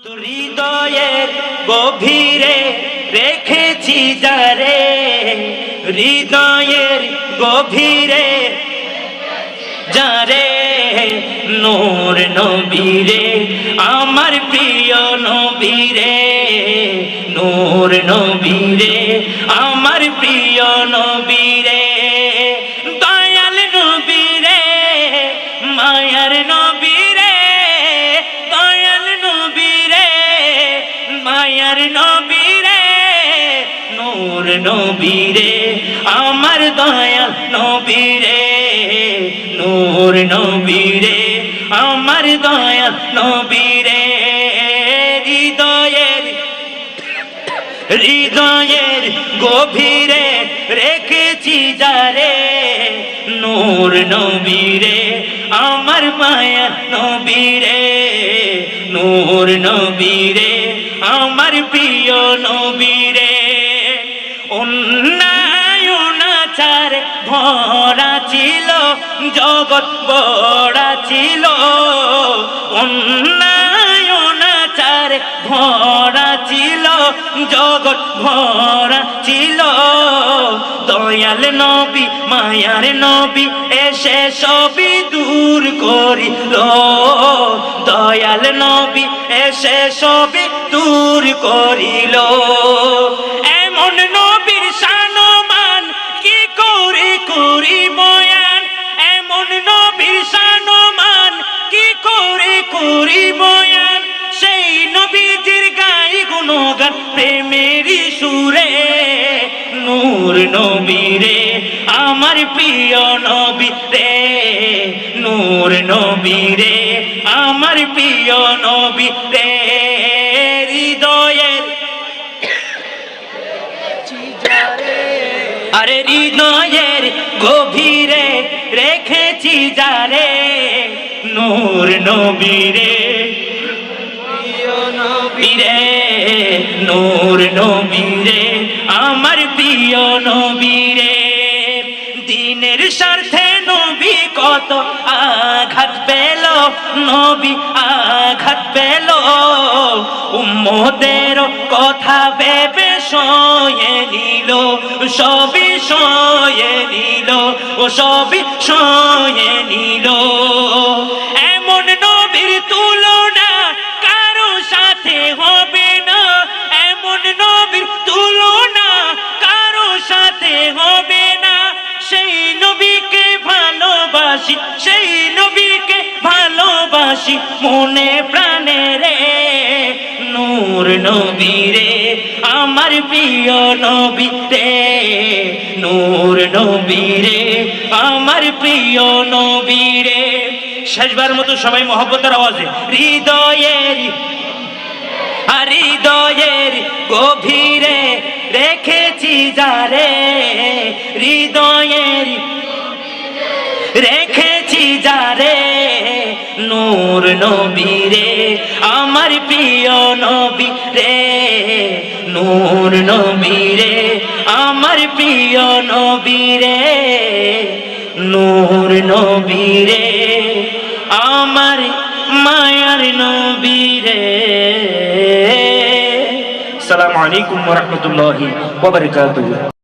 হৃদয়ের গভীরে রেখেছি যারে, হৃদয়ের গভীরে যারে, নূর নবীরে আমার প্রিয় নবীরে, নূর নবীরে আমার প্রিয় নবীরে, দয়াল নবীরে মায়ার নবীরে, দয়াল নবীরে মায়ার নবীরে, নূর নবীরে আমার দয়াল নবীরে, নূর নবীরে আমার দয়াল নবীরে, হৃদয়ের হৃদয়ের গভীরে রেখেছি যারে, নূর নবীরে আমার মায়ার নবীরে, নূর নবীরে আমার প্রিয় নবীরে, অন্যায়নাচার ভরা ছিল জগৎ গড়া ছিল, অন্যায়নাচার ভরা ছিল জগৎ ভরা ছিল, দয়াল নবী মায়ার নবী এসে সবই দূর করিল, দয়াল নবী এসে সবই দূর করিল, এমন নবীর শানমান কি করে করি বয়ান, এমন নবীর শানমান কি করে করি বয়ান, সেই নবীজির গাই গুণগান প্রেমেরই সুরে, নূর নবীরে আমার প্রিয় নবীরে, নূর নবীরে আমার প্রিয় নবীরে, হৃদয়ের আরে হৃদয়ের গভীরে রেখেছি যারে, নূর নবীরে নবীরে, নূর নবীরে আমার প্রিয় নবীরে, দিনের স্বার্থে নবী কত আঘাত পেল, নবী আঘাত পেল, উম্মতের কথা ভেবে সয়ে নিল, সবই সয়ে নিল, ও সবই সয়ে নিল, এমন নবীর তুলনা কারো সাথে হবে না, এমন নবীর তুলনা কারো সাথে হবে না, সেই নবীকে ভালোবাসি, সেই নবীকে ভালোবাসি মনে প্রাণে রে, নূর নবীরে আমার প্রিয় নবীরে, নূর নবীরে আমার প্রিয় নবীরে, শেষবার মতো সবাই মহব্বতের আওয়াজে হৃদয়ের হৃদয়ের গভীরে রেখেছি যারে, হৃদয়ের রেখেছি যারে, নূর নবীরে আমার প্রিয় নবীরে, নূর নবীরে আমার প্রিয় নবীরে, নূর নবীরে আমার মায়ার নবীরে। আসসালামু আলাইকুম ওয়া রাহমাতুল্লাহি ওয়া বারাকাতুহু।